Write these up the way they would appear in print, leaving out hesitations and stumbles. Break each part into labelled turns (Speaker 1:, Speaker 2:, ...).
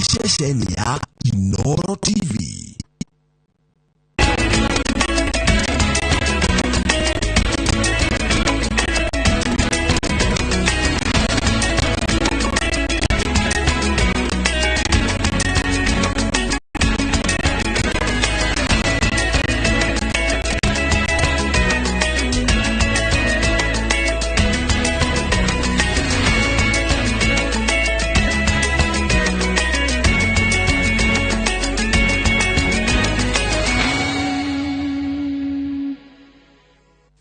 Speaker 1: Nishesheni ya Inoro TV.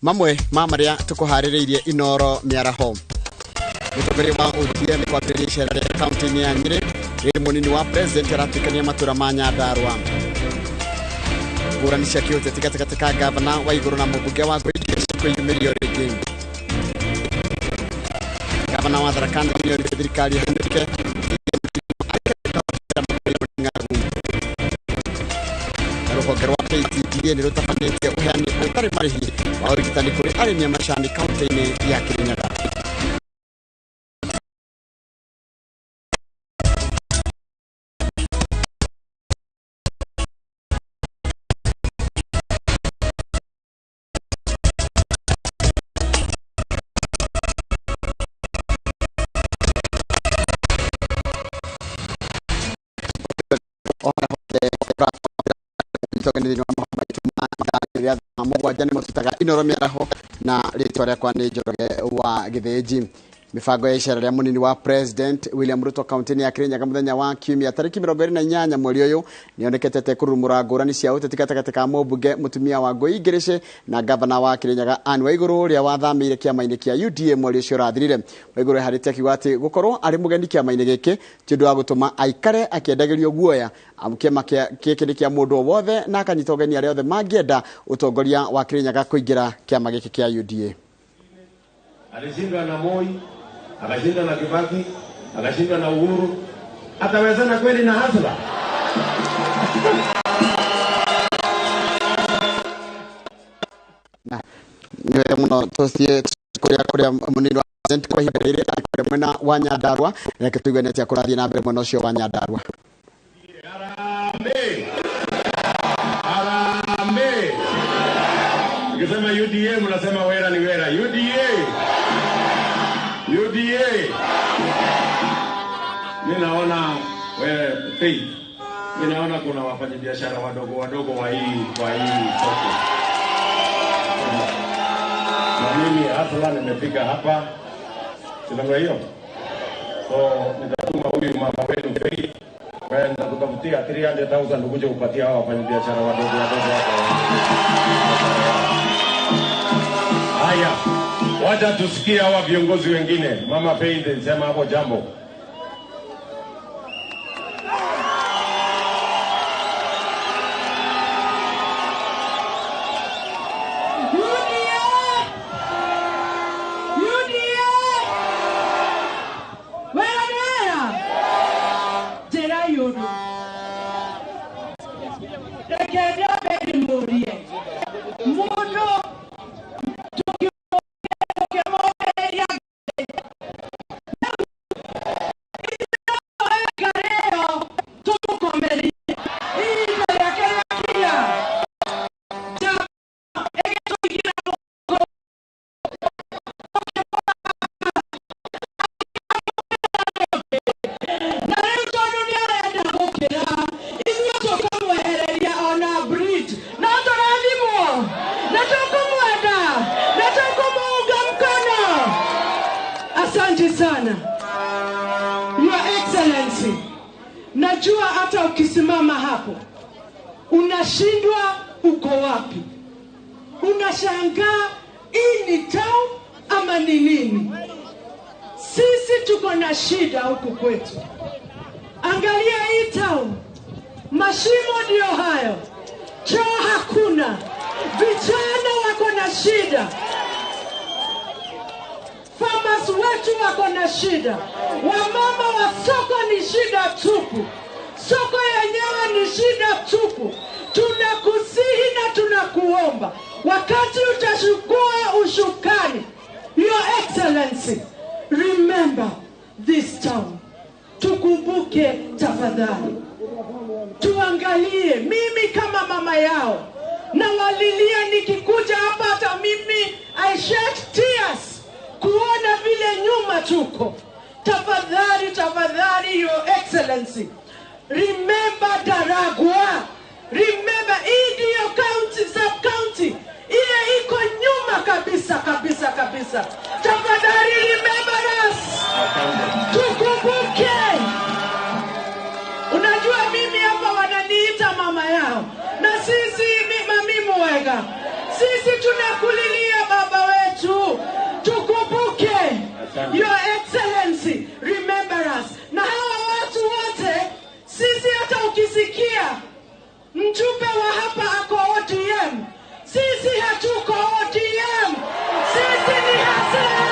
Speaker 1: Mamwe mamaria tukuhaririirie Inoro miaraho. Mutongoria wa ODM kwa presidential county ya Nyeri ni munini wa president aratikania matura ma Nyandarua. Kuranisha kioteti katika gavana wa Iguru na mbunge wa kwiyumirio rigi. Gavana wa Tharaka Nithi ni thirikari handike Rũhonge KTDA nĩ rũtabanĩtie ũheani ũtarĩ marĩhi wa ũrigitani kũrĩ arĩmi a macani kaunti-inĩ ya Kirinyaga. Jani mututaga Inoro miaraho na ritwa rĩakwa nĩ Njoroge wa Gĩthĩnji. Mifango ya ishara ya munini wa president William Ruto kaunti ya Kirinyaga muthenya wa kiumia tariki 28 mweri uyu nionekete kurumura ngũrani cia ũteti katika mũmbunge mutumia wa Ngũi Ngĩrĩcĩ na gavana wa Kirinyaga Anne Waigũrũ ũrĩa wathamĩire kĩama-inĩ kĩa UDA mweri ũcio ũrathirire. Waigũrũ harĩte kiuga atĩ gũkorwo arĩ mũgeni kĩama-inĩ gĩkĩ ti ũndũ wa gũtũma aikare akĩendagĩrio guoya. Kĩama gĩkĩ nĩ kĩa mũndũ wothe na akanyita ũgeni arĩa othe mangĩenda ũtongoria wa Kirinyaga kũingĩra kĩama gĩkĩ kĩa UDA.
Speaker 2: Alishindwa na Moi, akashindwa na Kibaki, akashindwa na Uhuru. Atawezana kweli na Hasla?
Speaker 1: Niwe muno tosie kuria munini wa president kwa hibere kwa mwena wa Nyandarua na kitugwe netia kurathia na mbere mwena ucio wa Nyandarua.
Speaker 2: Harambee. Ukisema UDA mnasema wera ni wera. UDA. Ninaona Faith. Ninaona kuna wafanyabiashara wadogo wa hii soko. Na mimi hasa nimefika hapa. Sina hiyo. So nitatuma huyu mama wetu Faith kwenda kutafutia 300,000 ukuje kupatia hao wafanyabiashara wadogo hapa. Haya. Wacha tusikie hawa viongozi wengine. Mama Faith sema hapo jambo.
Speaker 3: Your Excellency, najua hata ukisimama hapo unashindwa uko wapi. Unashangaa hii ni town ama ni nini? Sisi tuko na shida huku kwetu. Angalia hii town. Mashimo ndio hayo. Choo hakuna. Vijana wako na shida. Farmers wetu wako na shida. Wamama wa soko ni shida tupu. Soko yenyewe ni shida tupu. Tunakusihi na tunakuomba, wakati utachukua ushukani, Your Excellency, remember this town. tukumbuke tafadhali. Tuangalie, mimi kama mama yao na walilia nikikuja hapa, hata mimi I shed tears kuona vile nyuma tuko. Tafadhali, tafadhali, Your Excellency, remember Daragwa, remember hii ndiyo county, sub county ile iko nyuma kabisa kabisa kabisa. Tafadhali remember us, tukumbuke. Unajua mimi hapa wananiita mama yao, na sisi mami Mwega, sisi tunakulilia baba wetu, tukumbuke. Your Excellency, remember us. Na hawa watu wote, sisi hata ukisikia mjumbe wa hapa ako ODM, sisi hatuko ODM, sisi ni hasara.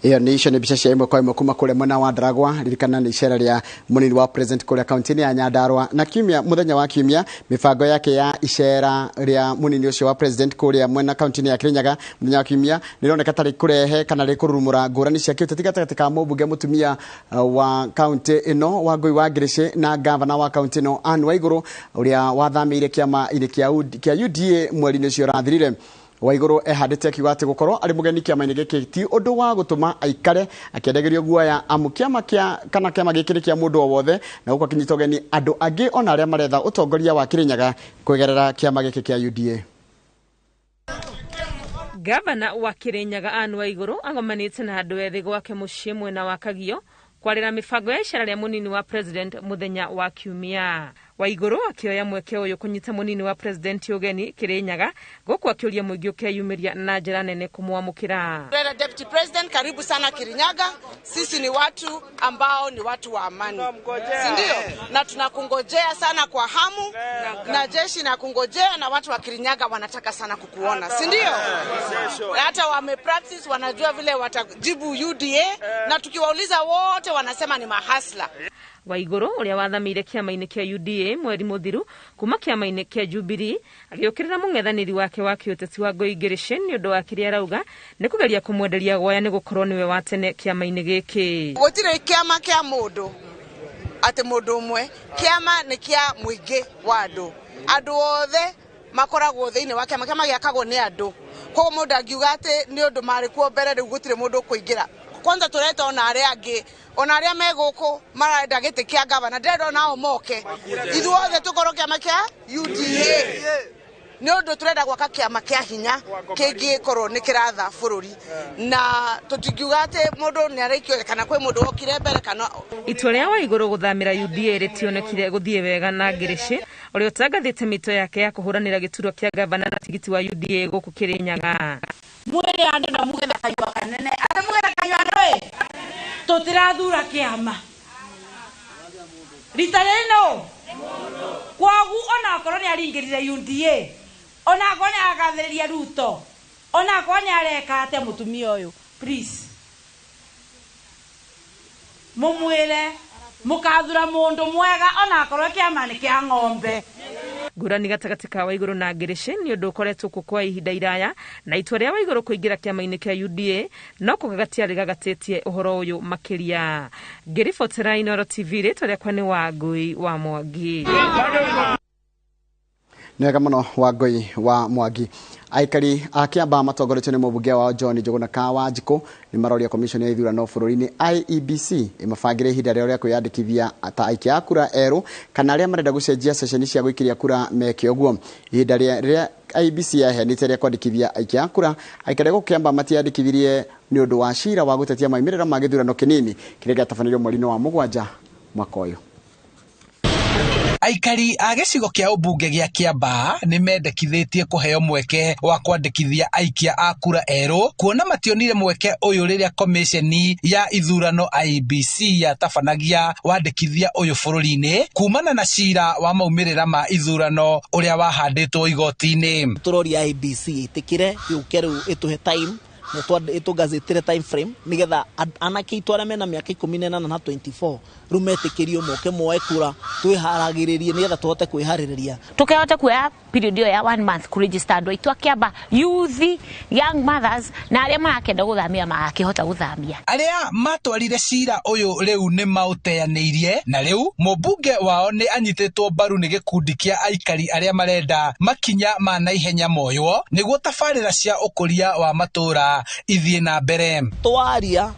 Speaker 1: Iyo ni icio ni bica cia imwe kwa imwe kuma kule mwena wa Ndaragwa. Ririkana ni icera ria munini wa president kule kaunti ya Nyandarua. Na kiumia muthenya wa kiumia mibango yake ya icera ria munini ucio wa president kule mwena kaunti ya Kirinyaga muthenya wa kiumia nironeka tari kurehe kana ri kurumura ngurani cia kiuteti gatagatĩ ka mũmbunge mutumia wa kaunti ino Wangui wa Ngirishe na gavana wa kaunti ino Anne Waiguru uria wathamĩire kiama-inĩ kia UDA mweri-inĩ ũcio ũrathirire. Waiguru ehandite kiuga ati gukorwo ari mugeni kiama-inĩ gĩkĩ ti ũndũ wa gũtũma aikare akĩendegerio guoya amu kiama gĩkĩ kia mũndũ o wothe na gũkũ akinyita ũgeni andũ angĩ ona arĩa maretha ũtongoria wa Kirinyaga kwĩgerera kiama gĩkĩ kia UDA.
Speaker 4: Gavana wa Kirinyaga Anne Waiguru agomanĩte na andũ ethĩ gwake mũciĩ mwena wa Kagio kwarĩra mibango ya icera ria munini wa president muthenya wa kiumia. Waiguru akioya mweke uyu kunyita munini wa president ugeni Kirinyaga guku akioria muingĩ ukeyumiria na njĩra nene kumwamũkĩra.
Speaker 5: Deputy President, karibu sana Kirinyaga. Sisi ni watu ambao ni watu wa amani, si ndio? Na tunakungojea sana kwa hamu na jeshi na kungojea, na watu wa Kirinyaga wanataka sana kukuona, si ndio? Hata wamepractice, wanajua vile watajibu UDA, na tukiwauliza wote wanasema ni mahasla. Waiguru uria wathamĩire kiama-inĩ kia UDA mweri muthiru kuma kiama-inĩ kia Jubilee agiokirira mũng'ethanĩri wake wa kiũteti Wangui Ngirishe ni ũndũ wa kĩrĩa arauga nĩ kũgeria kũmwenderia guoya nĩ gũkorwo niwe wa tene kiama-inĩ gĩkĩ. Gũtirĩ kiama kia mũndũ ati mũndũ ũmwe, kiama nĩ kia mũingĩ wa andũ othe makoragwo thĩinĩ wa kiama gĩakagwo nĩ andũ. Koguo mũndũ angiuga atĩ nĩ ũndũ marĩ kuo mbere rĩu gũtirĩ mũndũ kũingĩra. Kwanza tureta ona aria angi ona aria meguku marenda giti kia gavana ndendo nao moke ithuothe tukorwo kiama kia UDA ni undu turenda gwaka kiama kia hinya kingikorwo ni kiratha bururi na tutingiuga ati mundu ni araikio kana kwi mundu okire mbere kana. Itua ria Waiguru guthamira UDA ritionekire guthie wega na Ngirishe uria utangathite mito yake ya kuhuranira giturwa kia gavana na tigiti wa UDA guku Kirinyaga. Mwere ande na mugetha kayua kanene ate mugetha kayua ndoe tutirathura kiama ritareno kwagu ona korwo ni aringirire UDA ona konya agathĩrĩria Ruto ona konya areka ate mutumia uyu please mumwire mukathura mundu mwega ona korwo kiama ni kia ng'ombe. Ngurani gatagatĩ ka Waiguru na Ngirishe ni ũndũ ũkoretwo kuo kwa ihinda iraya na itua rĩa Waiguru kũingĩra kiama-inĩ kia UDA no kũgagatiarĩ gagatĩtie ũhoro ũyũ makĩria. Ngĩribotera Inooro TV rĩtwa rĩakwa nĩ Wangui wa Mwangi.
Speaker 1: Nega muno Wangui wa Mwangi. Aikari a Kiambaa matongoretio nĩ mũmbunge wao John Njuguna Wanjikũ nĩ maroria komishoni ya ithurano bũrũri-inĩ IEBC ĩmabangĩre ihinda rĩao rĩa kwĩyandĩkithia ta aikia a kura erũ kana arĩa marenda gũcenjia ceceni cia gũikiria kura meke ũguo. Ihinda rĩrĩa IEBC yaheanĩte rĩa kwandĩkithia aikia a kura, aikari gũkũ Kiambaa matiandĩkithirie nĩ ũndũ wa cira wa gũtetia maumĩrĩra ma gĩthurano kĩnini kĩrĩa gĩatabanĩrio mweri-inĩ wa Mũgwanja mwaka ũyũ.
Speaker 6: Aikari a gĩcigo kĩa ũmbunge gĩa Kiambaa nĩ mendekithĩtie kũheo mweke wa kwandĩkithia aikia a kura erũ kuona mationire mweke ũyũ rĩrĩa komisheni ya ithurano IEBC yatabanagia wandĩkithia ũyũ bũrũri-inĩ kumana na cira wa maumĩrĩra ma ithurano ũrĩa wahandĩtwo igoti-inĩ.
Speaker 7: Tũroria IEBC ĩtĩkĩre yũke rĩu ĩtũhe time tugazetire time frame nigetha anake itwara mena miaka 18 na 24 rumetekerio moke moe kura twiharagirerie nigetha tuhote kwihariria
Speaker 8: tukehota kuya period ya 1 month ku register ndo itwa kiamba youth young mothers na aria marakenda guthamia makihota guthamia
Speaker 6: aria matwarire cira uyu riu ni mauteanirie na riu mubunge wao ni anyitetwo mbaru ni gikundi kia aikari aria marenda makinya ma naihenya moyo niguo tabarira cia ukuria wa matura ithie na mbere
Speaker 7: twaria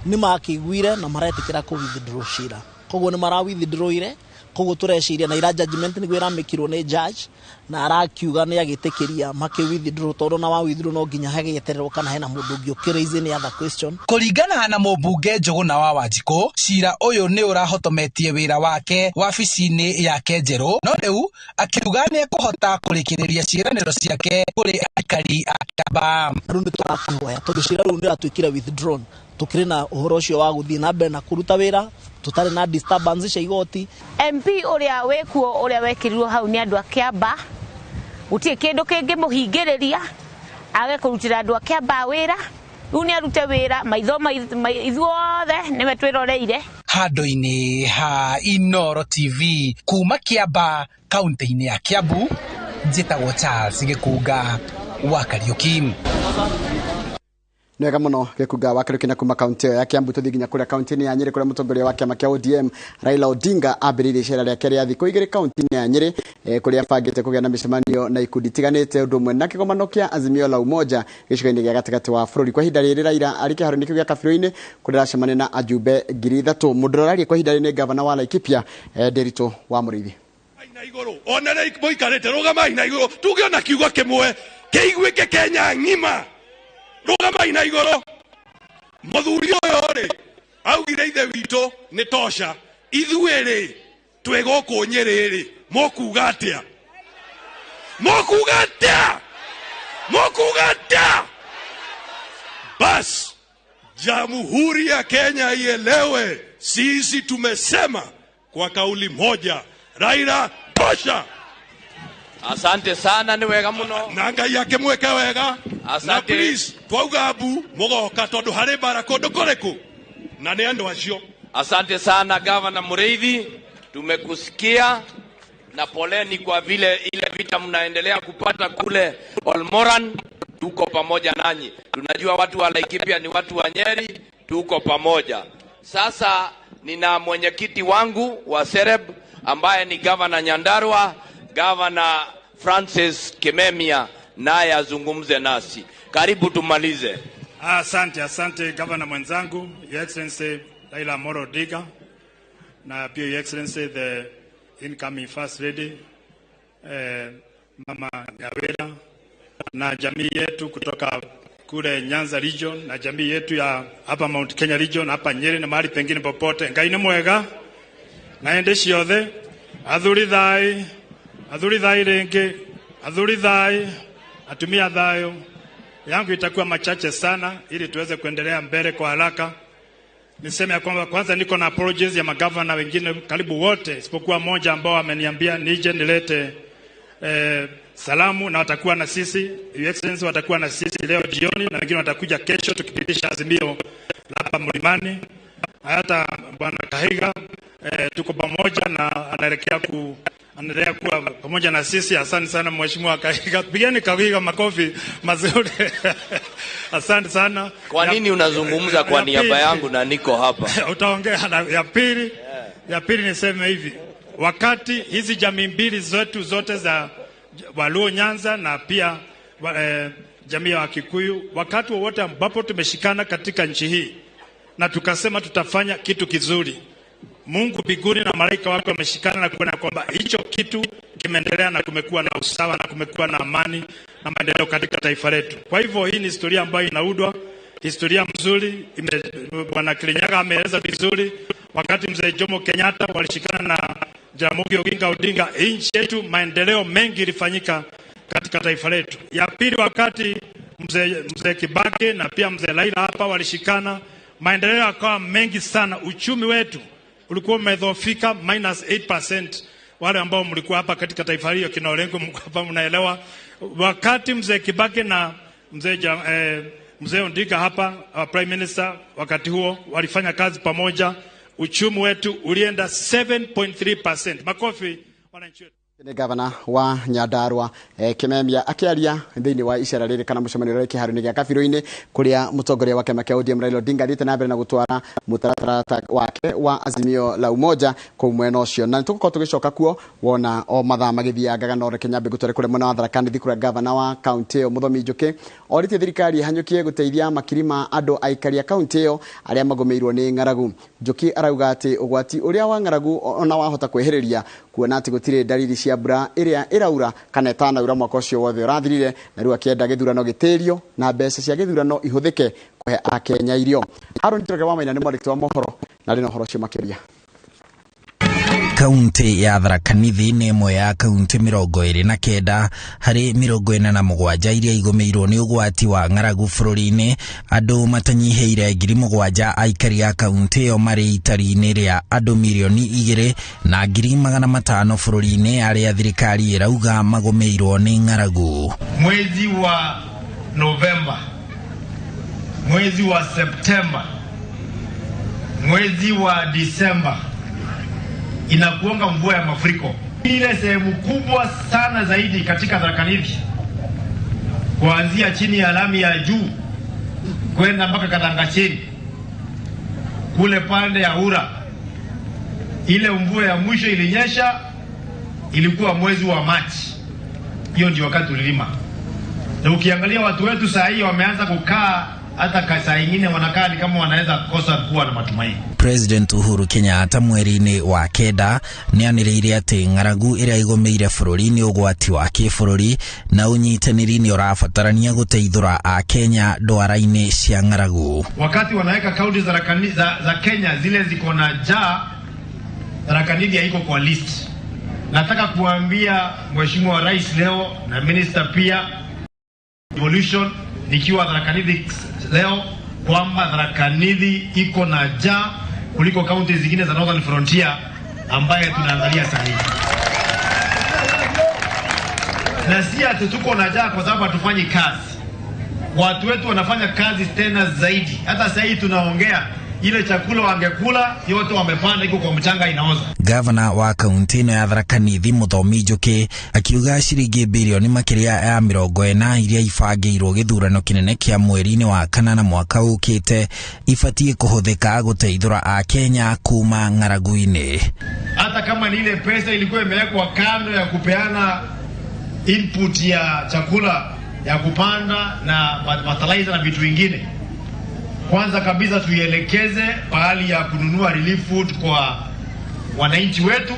Speaker 7: ni makiguire na maretikira ku withdraw cira koguo ni mara withdrawire koguo tureciria na ira judgment ni gwira mekirwo ni judge na arakiuga ni agitekeria make withdraw toro na wa withdraw no nginya hagetererwo kana hena mundu ungi ukiraise ni other question
Speaker 6: kuringana na mubunge Njuguna wa Wanjiku cira uyu ni urahotometie wira wake wabici-ini yake njeru no riu akiuga ni kuhota kurikiriria ciraniro ciake kuri aikari a Kiamba
Speaker 7: rundu turakihoya tondu cira ru ni atwikire withdrawn tukire na uhoro ucio wa guthii na mbere na kuruta wira tutare na disturbance cia igoti
Speaker 8: MP uria wekuo uria wekirirwo hau ni andu a Kiamba gutie kindu kingi muhingiriria age kurutira andu a Kiamba wira riu ni arute wira maitho ithuothe ni metwiroreire
Speaker 6: handu-ini ha Inooro TV kuma Kiamba kaunti-ini ya Kiambu njitagwo Charles Gikunga wa Kariuki
Speaker 1: Nwega muno Gikunga wa Kariuki na kuma kaunti ya Kiambu tuthi nginya kuria kaunti ya Nyeri kuria mutongoria wa kiama kia ODM Raila Odinga ambiririe cera riake ria thikũ igĩrĩ kaunti ya Nyeri kuria bangite kugĩa na micemanio na ikundi tiganite undu mwe na kigomano kia Azimio la Umoja gicigo-ini gia gatigati wa bururi kwa hinda rĩrĩ Raila ari kĩharo-inĩ kĩu gĩa Kabiro-inĩ kuria acemania na ajumbe 3,000 mudorari kwa hinda rĩrĩ gavana wa Laikipia Nderitu wa Mũrĩithi
Speaker 9: na iguru onere moikarite rugamai na iguru tugiona kiugo kimwe kiiguike Kenya ng'ima rugamai na iguru muthuri uyu ri augire ithe witu ni tosha ithueri twegoku Nyeri ri mokuga atia bas Jamhuri ya Kenya ielewe sisi tumesema kwa kauli moja Raila tosha.
Speaker 10: Asante sana ni wega muno.
Speaker 9: Na Ngai yake mweke wega.
Speaker 10: Asante.
Speaker 9: Na please twauga abu mugoka tondu hari bara kundu kuriku. Na ni andu acio.
Speaker 10: Asante sana Governor Mũrĩithi, tumekusikia na poleni kwa vile ile vita mnaendelea kupata kule Olmoran. Tuko pamoja nanyi. Tunajua watu wa Laikipia ni watu wa Nyeri, tuko pamoja. Sasa nina mwenyekiti wangu wa Sereb ambaye ni Governor Nyandarua, Governor Francis Kimemia, naye azungumze nasi. Karibu tumalize.
Speaker 11: Asante Governor mwenzangu, Your Excellency Raila Amolo Odinga, na pia Your Excellency the incoming First Lady Mama Nyawira, na jamii yetu kutoka kule Nyanza region, na jamii yetu ya hapa Mount Kenya region, hapa Nyeri na mahali pengine popote. Ngai ni mwega naende ciothe athuri thai ringi athuri thai atumia thayo yangu itakuwa machache sana ili tuweze kuendelea mbele kwa haraka. Niseme ya kwamba kwanza niko na apologies ya magavana wengine karibu wote isipokuwa moja ambao ameniambia nije nilete salamu, na watakuwa na sisi, Your Excellency watakuwa na sisi leo jioni na wengine watakuja kesho tukipitisha azimio la hapa Mlimani. Hata Bwana Kahiga tuko pamoja na anaendelea kuwa pamoja na sisi. Asante sana Mheshimiwa Kahiga. Pigeni Kahiga makofi mazuri. Asante sana.
Speaker 10: Kwa nini unazungumza kwa niaba yangu na niko hapa?
Speaker 11: Utaongea ya pili niseme hivi. Wakati hizi jamii mbili zote za Waluo Nyanza na pia jamii ya Kikuyu, wakati wote ambapo tumeshikana katika nchi hii na tukasema tutafanya kitu kizuri, Mungu mbinguni na malaika wake wameshikana na kuona kwamba hicho kitu kimeendelea na kumekuwa na usawa na kumekuwa na amani na maendeleo katika taifa letu. Kwa hivyo hii ni historia ambayo inaudwa, historia mzuri. Bwana Kirinyaga ameeleza vizuri wakati mzee Jomo Kenyatta walishikana na Jaramogi Oginga Odinga, nchi yetu maendeleo mengi ilifanyika katika taifa letu. Ya pili, wakati mzee Kibaki na pia mzee Raila hapa walishikana, maendeleo yakawa mengi sana. Uchumi wetu ulikuwa umedhoofika -8%. Wale ambao mlikuwa hapa katika taifa hilo kina Orengo mko hapa mnaelewa. Wakati mzee Kibaki na mzee Mzee Ondika hapa, Prime Minister, wakati huo walifanya kazi pamoja, uchumi wetu ulienda 7.3%. Makofi wananchi wetu.
Speaker 1: Ni gavana wa Nyandarua Kimemia akiaria thiini wa icera riri kana mucemanio riri kiharu-ini gia Kabiro-ini kuria mutongoria wa kiama kia ODM Raila Odinga thiite na mbere na gutwara mutaratara wake wa Azimio la Umoja kuu mwena ucio, na tugukorwo tugicoka kuo wona o mathaa magithiangaga no reke nyambe gutware kuria mwena wa Tharaka Nithi kuria gavana wa kaunti iyo Muthomi Njuki oritie thirikari hanyukie guteithia makirima andu aikaria kaunti iyo aria magomeirwo ni ng'aragu. Njuki arauga ati ugwati uria wa ng'aragu ona wahota kweheriria kuona ati gutire dalili cia mbura iria iraura kana etana ura mwaka ucio wothe urathirire, na riu akienda githurano gitirio na mbeca cia githurano ihuthike kuhe Akenya irio. Harun Njoroge wa Maina ni mwandiki wa mohoro na rino horo cio makiria.
Speaker 6: Kaunti ya Tharaka Nithi ni imwe ya kaunti 29 hari 47 iria igomeirwo ni ugwati wa ng'aragu bururi-ini. Andu matanyiheire 7,000 aikari a kaunti iyo mari itari-ini ria andu milioni 2 na 500,000 bururi-ini aria thirikari irauga magomeirwo ni ng'aragu.
Speaker 12: Mwezi wa Novemba, mwezi wa Septemba, mwezi wa Disemba inakuonga mvua ya mafuriko. Ile sehemu kubwa sana zaidi katika Tharaka Nithi, kuanzia chini ya lami ya juu kwenda mpaka Katangacheni kule pande ya Ura, ile mvua ya mwisho ilinyesha ilikuwa mwezi wa Machi. Hiyo ndio wakati tulilima. Na ukiangalia watu wetu saa hii wameanza kukaa, hata saa nyingine wanakaa ni kama wanaweza kosa kuwa na matumaini.
Speaker 6: President Uhuru Kenyatta mweri-ini wa kenda nianiriire ati ng'aragu iria igomeire bururi-ini ugwati wa kibururi na unyitaniri ni urabatarania guteithura a Kenya ndwara-ini cia ng'aragu.
Speaker 12: Wakati wanaweka kaunti za Kenya zile ziko na njaa, Tharaka Nithi haiko kwa list. Nataka kuambia Mheshimiwa Rais leo na Minister pia Evolution nikiwa Tharaka Nithi leo kwamba Tharaka Nithi iko na njaa kuliko kaunti zingine za Northern Frontier ambaye tunaangalia sasa hivi. Na si ati tuko na njaa kwa sababu hatufanyi kazi. Watu wetu wanafanya kazi tena zaidi. Hata sasa hivi tunaongea ile chakula wangekula yote wamepanda iko kwa mchanga inaoza.
Speaker 6: Gavana wa kaunti ya Tharaka Nithi Muthomi Njuki akiuga ciringi bilioni makiria ya 40 iria ibangiirwo githurano kinene kia mweri-ini wa kanana mwaka ukite ifatie kuhuthika guteithura a Kenya kuma ng'aragu-ini.
Speaker 12: Hata kama ni ile pesa ilikuwa imewekwa kando ya kupeana input ya chakula ya kupanda na fertilizer na vitu vingine, kwanza kabisa tuielekeze pahali ya kununua relief food kwa wananchi wetu